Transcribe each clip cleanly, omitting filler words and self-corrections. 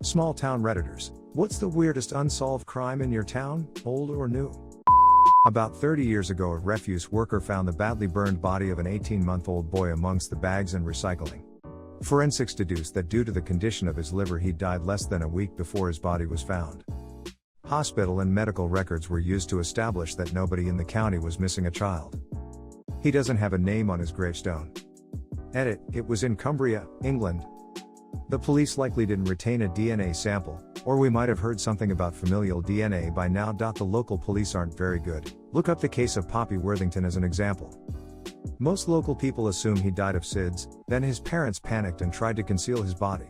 Small Town Redditors. What's the weirdest unsolved crime in your town, old or new? About 30 years ago, a refuse worker found the badly burned body of an 18-month-old boy amongst the bags and recycling. Forensics deduced that due to the condition of his liver, he died less than a week before his body was found. Hospital and medical records were used to establish that nobody in the county was missing a child. He doesn't have a name on his gravestone. Edit, it was in Cumbria, England. The police likely didn't retain a DNA sample, or we might have heard something about familial DNA by now. The local police aren't very good. Look up the case of Poppy Worthington as an example. Most local people assume he died of SIDS, then his parents panicked and tried to conceal his body.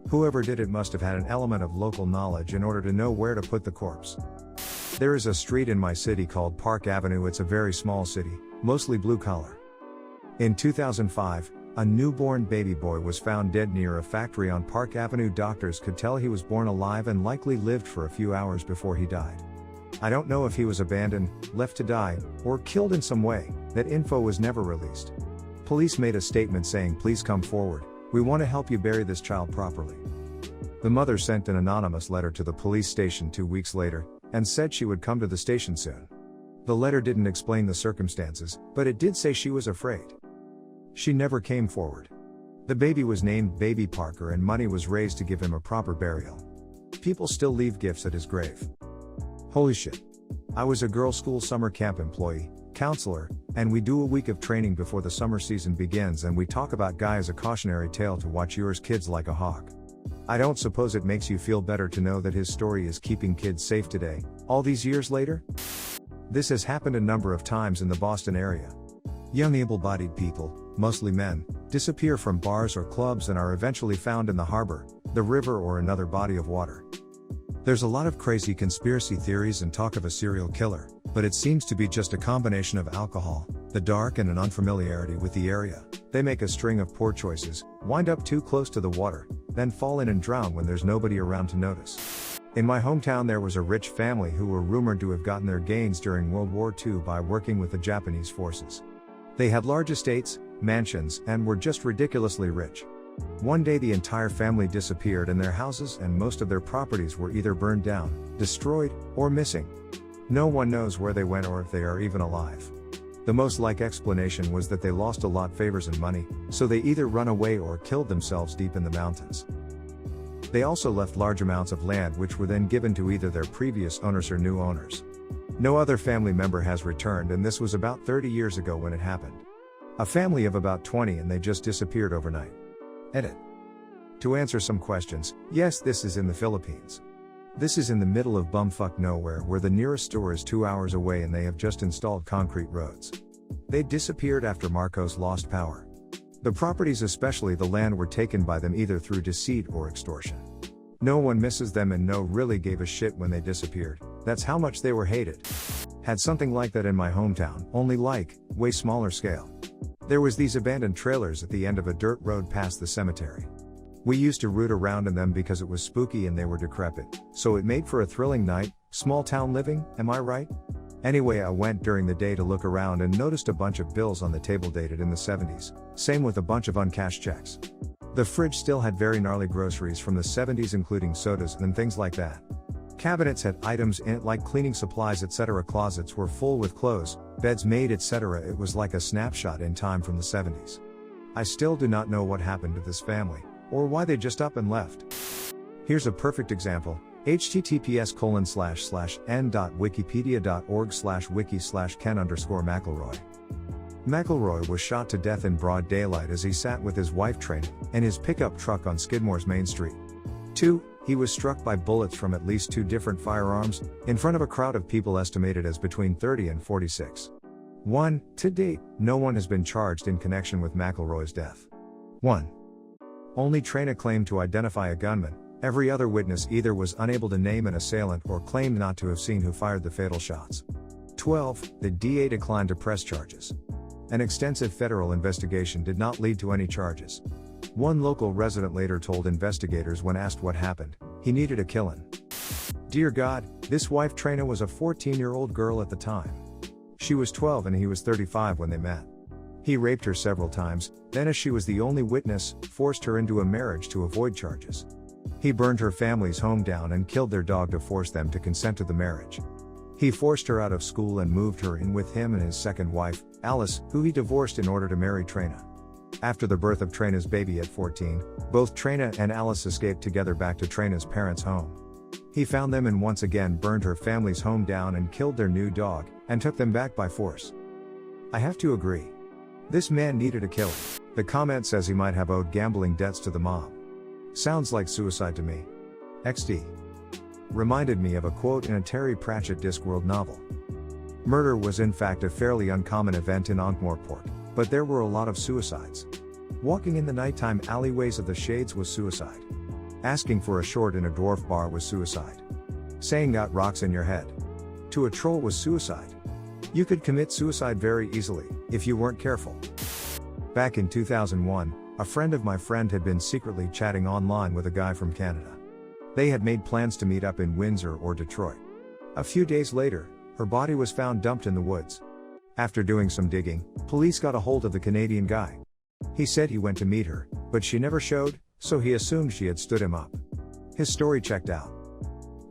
Whoever did it must have had an element of local knowledge in order to know where to put the corpse. There is a street in my city called Park Avenue. It's a very small city, mostly blue collar. In 2005, a newborn baby boy was found dead near a factory on Park Avenue. Doctors could tell he was born alive and likely lived for a few hours before he died. I don't know if he was abandoned, left to die, or killed in some way. That info was never released. Police made a statement saying, "Please come forward. We want to help you bury this child properly." The mother sent an anonymous letter to the police station 2 weeks later, and said she would come to the station soon. The letter didn't explain the circumstances, but it did say she was afraid. She never came forward. The baby was named Baby Parker and money was raised to give him a proper burial. People still leave gifts at his grave. Holy shit. I was a girls' school summer camp employee, counselor, and we do a week of training before the summer season begins, and we talk about Guy as a cautionary tale to watch yours kids like a hawk. I don't suppose it makes you feel better to know that his story is keeping kids safe today, all these years later? This has happened a number of times in the Boston area. Young able-bodied people, mostly men, disappear from bars or clubs and are eventually found in the harbor, the river, or another body of water. There's a lot of crazy conspiracy theories and talk of a serial killer, but it seems to be just a combination of alcohol, the dark, and an unfamiliarity with the area. They make a string of poor choices, wind up too close to the water, then fall in and drown when there's nobody around to notice. In my hometown there was a rich family who were rumored to have gotten their gains during World War II by working with the Japanese forces. They had large estates, mansions, and were just ridiculously rich. One day the entire family disappeared and their houses and most of their properties were either burned down, destroyed, or missing. No one knows where they went or if they are even alive. The most likely explanation was that they lost a lot favors and money, so they either run away or killed themselves deep in the mountains. They also left large amounts of land which were then given to either their previous owners or new owners. No other family member has returned, and this was about 30 years ago when it happened. A family of about 20 and they just disappeared overnight. Edit. To answer some questions, yes, this is in the Philippines. This is in the middle of bumfuck nowhere where the nearest store is 2 hours away and they have just installed concrete roads. They disappeared after Marcos lost power. The properties, especially the land, were taken by them either through deceit or extortion. No one misses them and no really gave a shit when they disappeared. That's how much they were hated. Had something like that in my hometown, only way smaller scale. There was these abandoned trailers at the end of a dirt road past the cemetery. We used to root around in them because it was spooky and they were decrepit, so it made for a thrilling night. Small town living, am I right? Anyway, I went during the day to look around and noticed a bunch of bills on the table dated in the 70s, same with a bunch of uncashed checks. The fridge still had very gnarly groceries from the 70s, including sodas and things like that. Cabinets had items in it like cleaning supplies, etc. Closets were full with clothes, beds made, etc. It was like a snapshot in time from the 70s. I still do not know what happened to this family, or why they just up and left. Here's a perfect example. https://n.wikipedia.org/wiki/Ken_McElroy. McElroy was shot to death in broad daylight as he sat with his wife training and his pickup truck on Skidmore's Main Street. 2. He was struck by bullets from at least 2 different firearms, in front of a crowd of people estimated as between 30 and 46. 1. To date, no one has been charged in connection with McElroy's death. 1. Only Trina claimed to identify a gunman. Every other witness either was unable to name an assailant or claimed not to have seen who fired the fatal shots. 12. The DA declined to press charges. An extensive federal investigation did not lead to any charges. One local resident later told investigators when asked what happened, he needed a killin'. Dear God, this wife Trina was a 14-year-old girl at the time. She was 12 and he was 35 when they met. He raped her several times, then as she was the only witness, forced her into a marriage to avoid charges. He burned her family's home down and killed their dog to force them to consent to the marriage. He forced her out of school and moved her in with him and his second wife, Alice, who he divorced in order to marry Trina. After the birth of Trina's baby at 14, both Trina and Alice escaped together back to Trina's parents' home. He found them and once again burned her family's home down and killed their new dog, and took them back by force. I have to agree. This man needed a killer. The comment says he might have owed gambling debts to the mob. Sounds like suicide to me. XD. Reminded me of a quote in a Terry Pratchett Discworld novel. Murder was in fact a fairly uncommon event in Ankh-Morpork, but there were a lot of suicides. Walking in the nighttime alleyways of the Shades was suicide. Asking for a short in a dwarf bar was suicide. Saying got rocks in your head to a troll was suicide. You could commit suicide very easily, if you weren't careful. Back in 2001, a friend of my friend had been secretly chatting online with a guy from Canada. They had made plans to meet up in Windsor or Detroit. A few days later, her body was found dumped in the woods. After doing some digging, police got a hold of the Canadian guy. He said he went to meet her, but she never showed, so he assumed she had stood him up. His story checked out.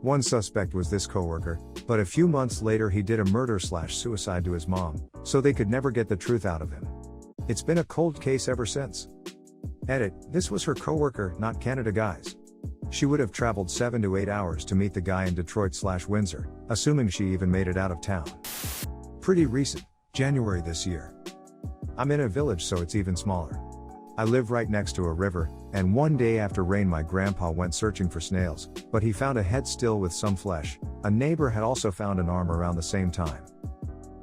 One suspect was this coworker, but a few months later he did a murder/suicide to his mom, so they could never get the truth out of him. It's been a cold case ever since. Edit, this was her coworker, not Canada guys. She would have traveled 7 to 8 hours to meet the guy in Detroit/Windsor, assuming she even made it out of town. Pretty recent, January this year. I'm in a village so it's even smaller. I live right next to a river, and one day after rain my grandpa went searching for snails, but he found a head still with some flesh. A neighbor had also found an arm around the same time.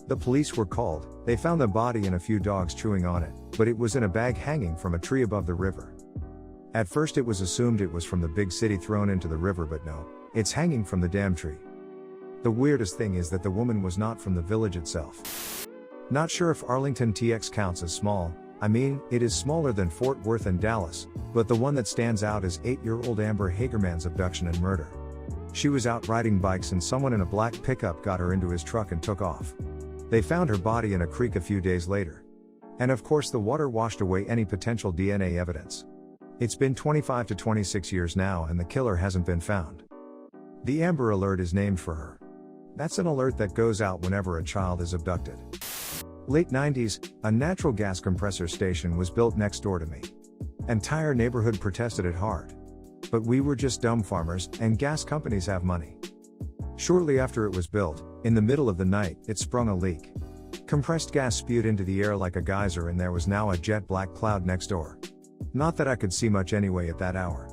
The police were called, they found the body and a few dogs chewing on it, but it was in a bag hanging from a tree above the river. At first it was assumed it was from the big city thrown into the river, but no, it's hanging from the damn tree. The weirdest thing is that the woman was not from the village itself. Not sure if Arlington TX counts as small. I mean, it is smaller than Fort Worth and Dallas, but the one that stands out is 8-year-old Amber Hagerman's abduction and murder. She was out riding bikes and someone in a black pickup got her into his truck and took off. They found her body in a creek a few days later. And of course the water washed away any potential DNA evidence. It's been 25 to 26 years now and the killer hasn't been found. The Amber Alert is named for her. That's an alert that goes out whenever a child is abducted. Late 90s, a natural gas compressor station was built next door to me. Entire neighborhood protested it hard. But we were just dumb farmers, and gas companies have money. Shortly after it was built, in the middle of the night, it sprung a leak. Compressed gas spewed into the air like a geyser and there was now a jet black cloud next door. Not that I could see much anyway at that hour.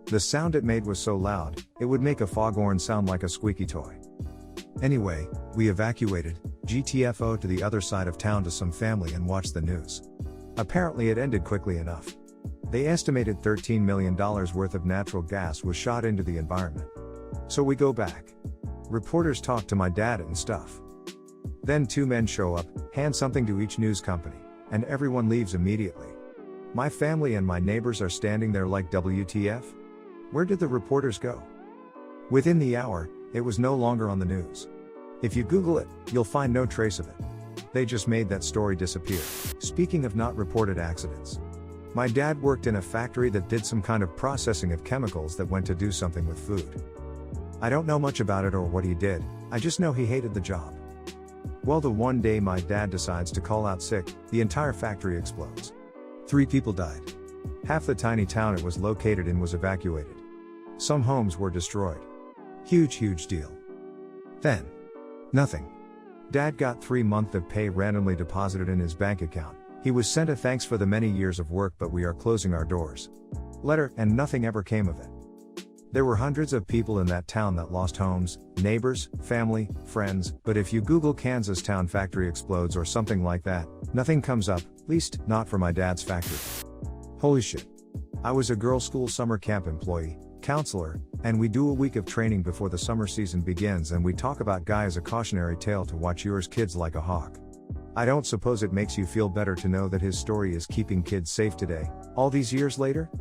The sound it made was so loud, it would make a foghorn sound like a squeaky toy. Anyway, we evacuated, GTFO to the other side of town to some family and watched the news. Apparently it ended quickly enough. They estimated $13 million worth of natural gas was shot into the environment. So we go back. Reporters talk to my dad and stuff. Then 2 men show up, hand something to each news company, and everyone leaves immediately. My family and my neighbors are standing there like WTF? Where did the reporters go? Within the hour, it was no longer on the news. If you Google it, you'll find no trace of it. They just made that story disappear. Speaking of not reported accidents. My dad worked in a factory that did some kind of processing of chemicals that went to do something with food. I don't know much about it or what he did, I just know he hated the job. Well, the one day my dad decides to call out sick, the entire factory explodes. 3 people died. Half the tiny town it was located in was evacuated. Some homes were destroyed. Huge deal. Then, nothing. Dad got 3 months of pay randomly deposited in his bank account. He was sent a thanks for the many years of work, but we are closing our doors. Letter, and nothing ever came of it. There were hundreds of people in that town that lost homes, neighbors, family, friends, but if you Google Kansas town factory explodes or something like that, nothing comes up, least, not for my dad's factory. Holy shit. I was a girls' school summer camp employee, counselor, and we do a week of training before the summer season begins and we talk about Guy as a cautionary tale to watch yours kids like a hawk. I don't suppose it makes you feel better to know that his story is keeping kids safe today, all these years later?